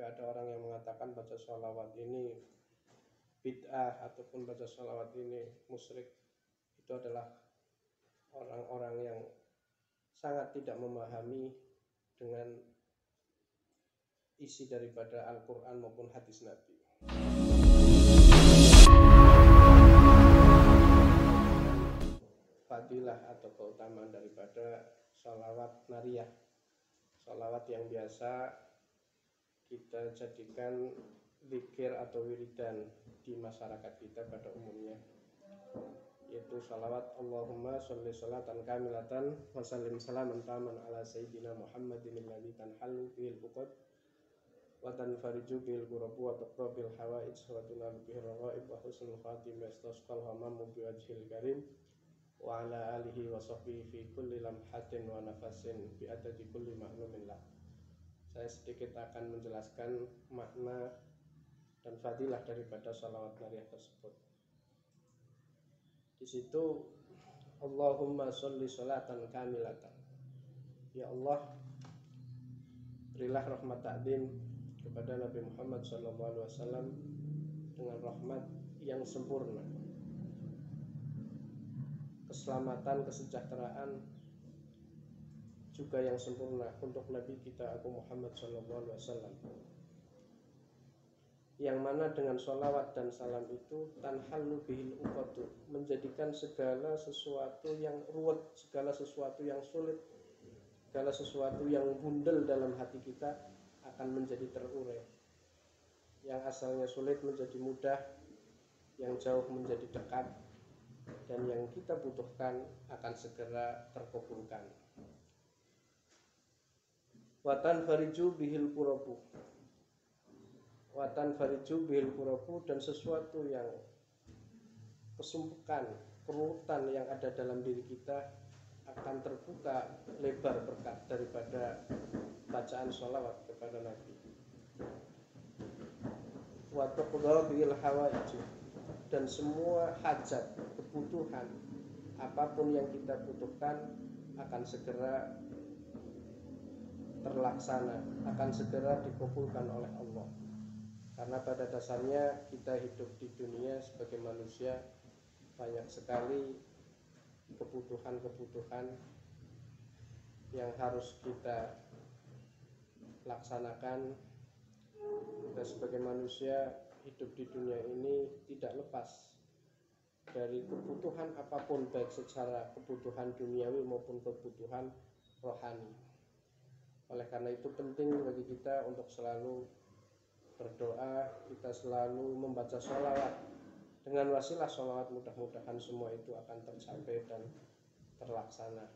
jika ada orang yang mengatakan baca sholawat ini bid'ah ataupun baca sholawat ini musyrik, itu adalah orang-orang yang sangat tidak memahami dengan isi daripada Al-Quran maupun hadis Nabi. Fadilah atau keutamaan daripada sholawat nariyah, sholawat yang biasa kita jadikan zikir atau wiridan di masyarakat kita pada umumnya, yaitu sholawat Allahumma sholli sholatan kamilatan wa sallim salaman taman ala sayyidina Muhammadin alladzi tanhallu bihil uqad wa tanfariju bihil ghurabu wa taqrabil hawaij wa tunalu bihir raghaib wa husnul khatimah istasqal hamamu biwajhil karim wa ala alihi wa sahbihi fi kulli lamhatin wa nafasin bi adadi kulli ma'lumin lah. Saya sedikit akan menjelaskan makna dan fadilah daripada sholawat nariyah tersebut. Di situ Allahumma sholli sholatan kamilatan, ya Allah berilah rahmat ta'zim kepada Nabi Muhammad SAW dengan rahmat yang sempurna, keselamatan, kesejahteraan juga yang sempurna untuk Nabi kita Abu Muhammad SAW, yang mana dengan sholawat dan salam itu tanhallu bihil uqadu, menjadikan segala sesuatu yang ruwet, segala sesuatu yang sulit, segala sesuatu yang bundel dalam hati kita akan menjadi terurai, yang asalnya sulit menjadi mudah, yang jauh menjadi dekat, dan yang kita butuhkan akan segera terkabulkan. Watan fariju bihil kurabu, watan fariju bihil kurabu, dan sesuatu yang kesumpukan, kerutan yang ada dalam diri kita akan terbuka lebar berkat daripada bacaan sholawat kepada Nabi. Wa tuqda bihil hawaij, dan semua hajat, kebutuhan apapun yang kita butuhkan akan segera terlaksana, akan segera dikabulkan oleh Allah. Karena pada dasarnya kita hidup di dunia sebagai manusia, banyak sekali kebutuhan-kebutuhan yang harus kita laksanakan. Kita sebagai manusia hidup di dunia ini tidak lepas dari kebutuhan apapun, baik secara kebutuhan duniawi maupun kebutuhan rohani. Oleh karena itu penting bagi kita untuk selalu berdoa, kita selalu membaca sholawat. Dengan wasilah sholawat mudah-mudahan semua itu akan tercapai dan terlaksana.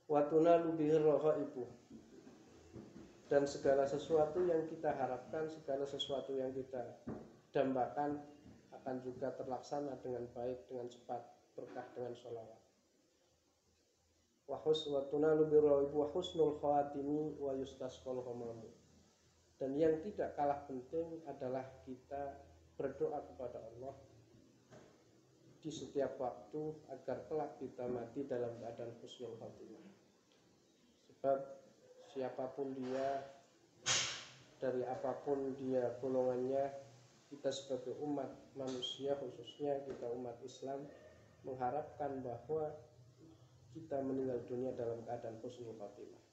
Wa tunalu bihir raghaib, dan segala sesuatu yang kita harapkan, segala sesuatu yang kita dambakan akan juga terlaksana dengan baik, dengan cepat, berkah dengan sholawat. Wa tunalu bihir raghaib wa husnul khawatimi wa yustasqal hamamu, dan yang tidak kalah penting adalah kita berdoa kepada Allah di setiap waktu agar kelak kita mati dalam keadaan husnul khatimah. Sebab siapapun dia, dari apapun dia golongannya, kita sebagai umat manusia, khususnya kita umat Islam, mengharapkan bahwa kita meninggal dunia dalam keadaan husnul khatimah.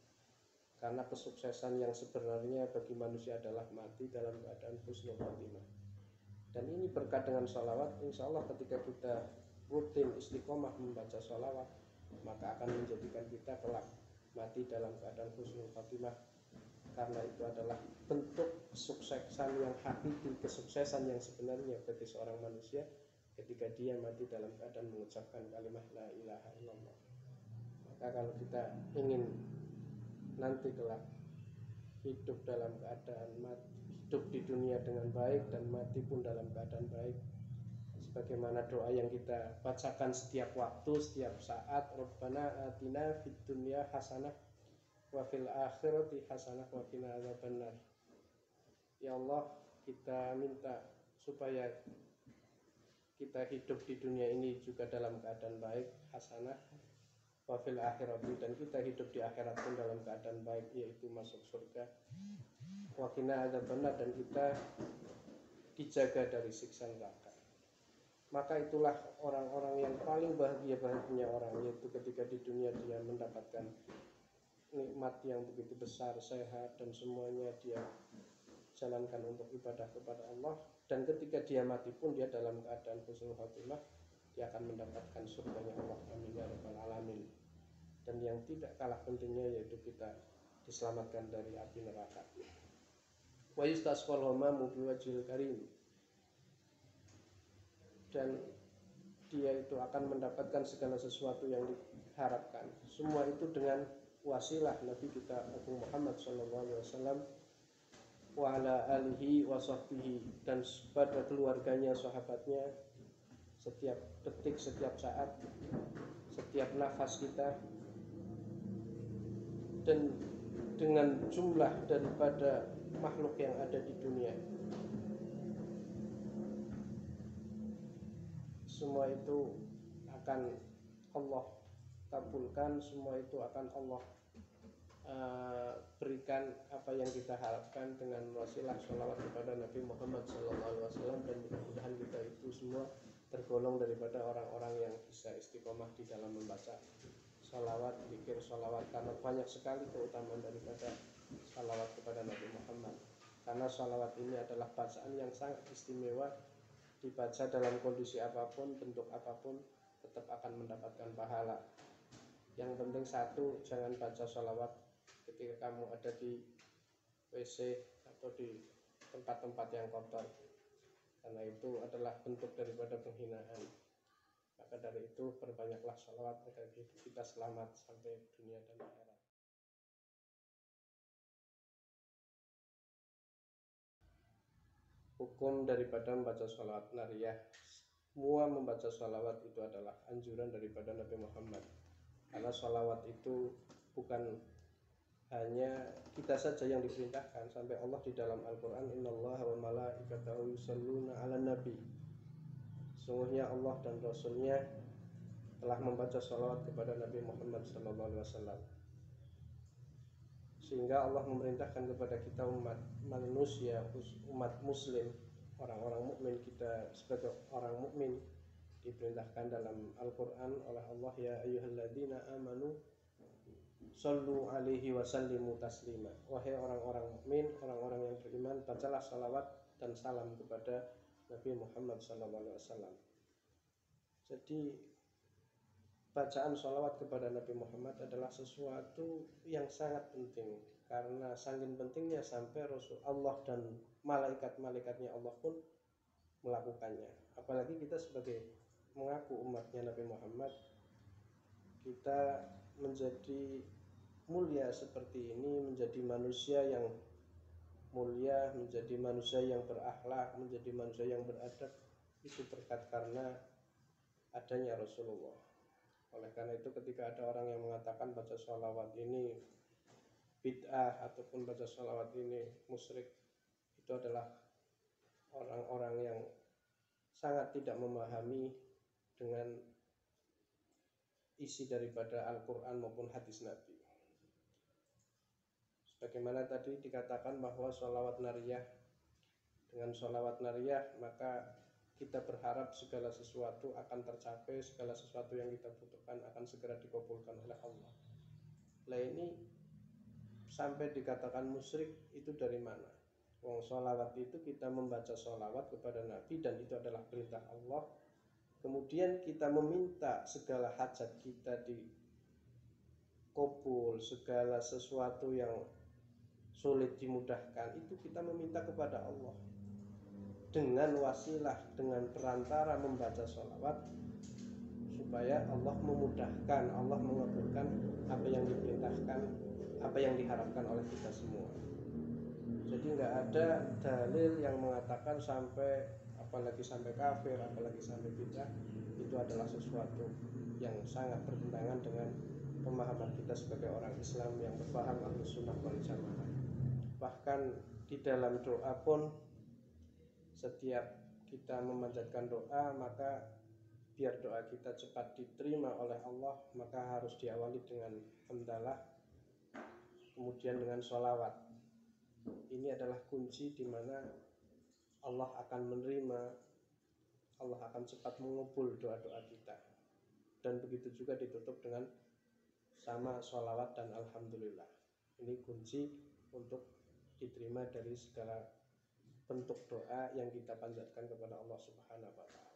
Karena kesuksesan yang sebenarnya bagi manusia adalah mati dalam keadaan husnul khatimah. Dan ini berkat dengan sholawat, insya Allah ketika kita rutin istiqomah membaca sholawat, maka akan menjadikan kita kelak mati dalam keadaan husnul khatimah. Karena itu adalah bentuk kesuksesan yang hakiki, kesuksesan yang sebenarnya bagi seorang manusia ketika dia mati dalam keadaan mengucapkan kalimat la ilaha illallah. Maka kalau kita ingin nanti kelak hidup dalam keadaan mati, hidup di dunia dengan baik dan mati pun dalam keadaan baik, sebagaimana doa yang kita bacakan setiap waktu, setiap saat, Rabbana atina fid dunya hasanah wa fil akhirati hasanah wa qina adzabannar. Ya Allah, kita minta supaya kita hidup di dunia ini juga dalam keadaan baik, hasanah, wa fil akhirati, dan kita hidup di akhirat pun dalam keadaan baik, yaitu masuk surga. Waqina adzabannar, dan kita dijaga dari siksa neraka. Maka itulah orang-orang yang paling bahagia orang, yaitu ketika di dunia dia mendapatkan nikmat yang begitu besar, sehat, dan semuanya dia jalankan untuk ibadah kepada Allah, dan ketika dia mati pun dia dalam keadaan husnul khotimah, dia akan mendapatkan surganya Allah. Amin ya rabbal alamin. Dan yang tidak kalah pentingnya yaitu kita diselamatkan dari api neraka. Wa yustasqal ghamamu biwajhil karim, dan dia itu akan mendapatkan segala sesuatu yang diharapkan. Semua itu dengan wasilah Nabi kita Abu Muhammad SAW wa ala alihi wa sahbihi, dan pada keluarganya, sahabatnya, setiap detik, setiap saat, setiap nafas kita, dan dengan jumlah daripada makhluk yang ada di dunia. Semua itu akan Allah kabulkan, semua itu akan Allah berikan apa yang kita harapkan dengan wasilah sholawat kepada Nabi Muhammad SAW. Dan mudah-mudahan kita itu semua tergolong daripada orang-orang yang bisa istiqomah di dalam membaca sholawat, zikir sholawat, karena banyak sekali keutamaan daripada sholawat kepada Nabi Muhammad. Karena sholawat ini adalah bacaan yang sangat istimewa, dibaca dalam kondisi apapun, bentuk apapun, tetap akan mendapatkan pahala. Yang penting satu, jangan baca sholawat ketika kamu ada di WC atau di tempat-tempat yang kotor, karena itu adalah bentuk daripada penghinaan. Maka dari itu perbanyaklah sholawat agar hidup kita selamat sampai dunia dan akhirat. Hukum daripada membaca sholawat nariyah. Semua membaca sholawat itu adalah anjuran daripada Nabi Muhammad, karena sholawat itu bukan hanya kita saja yang diperintahkan, sampai Allah di dalam Al-Quran, innallaha wa malaikatahu yusholluna ala nabi, sungguhnya Allah dan Rasulnya telah membaca sholawat kepada Nabi Muhammad SAW. Sehingga Allah memerintahkan kepada kita umat manusia, umat muslim, orang-orang mukmin, kita sebagai orang mukmin diperintahkan dalam Al-Quran oleh Allah, ya ayyuhalladzina amanu shollu alaihi wa sallimu taslima. Wahai orang-orang mukmin, orang-orang yang beriman, bacalah salawat dan salam kepada Nabi Muhammad SAW. Jadi bacaan sholawat kepada Nabi Muhammad adalah sesuatu yang sangat penting, karena saking pentingnya sampai Rasul Allah dan malaikat-malaikatnya Allah pun melakukannya. Apalagi kita sebagai mengaku umatnya Nabi Muhammad, kita menjadi mulia seperti ini, menjadi manusia yang mulia, menjadi manusia yang berakhlak, menjadi manusia yang beradab, itu berkat karena adanya Rasulullah. Oleh karena itu ketika ada orang yang mengatakan baca sholawat ini bid'ah ataupun baca sholawat ini musyrik, itu adalah orang-orang yang sangat tidak memahami dengan isi daripada Al-Quran maupun hadis Nabi. Sebagaimana tadi dikatakan bahwa sholawat nariyah, dengan sholawat nariyah maka kita berharap segala sesuatu akan tercapai, segala sesuatu yang kita butuhkan akan segera dikabulkan oleh Allah. Lah ini sampai dikatakan musyrik itu dari mana? Wong sholawat itu kita membaca sholawat kepada Nabi dan itu adalah perintah Allah. Kemudian kita meminta segala hajat kita dikabul, segala sesuatu yang sulit dimudahkan, itu kita meminta kepada Allah dengan wasilah, dengan perantara membaca sholawat, supaya Allah memudahkan, Allah mengabulkan apa yang diperintahkan, apa yang diharapkan oleh kita semua. Jadi nggak ada dalil yang mengatakan sampai, apalagi sampai kafir, apalagi sampai bid'ah, itu adalah sesuatu yang sangat bertentangan dengan pemahaman kita sebagai orang Islam yang berpaham Ahlus Sunnah wal Jamaah. Bahkan di dalam doa pun, setiap kita memanjatkan doa, maka biar doa kita cepat diterima oleh Allah, maka harus diawali dengan hamdalah, kemudian dengan sholawat. Ini adalah kunci di mana Allah akan menerima, Allah akan cepat mengabul doa-doa kita. Dan begitu juga ditutup dengan sama sholawat dan alhamdulillah. Ini kunci untuk diterima dari segala bentuk doa yang kita panjatkan kepada Allah Subhanahu wa ta'ala.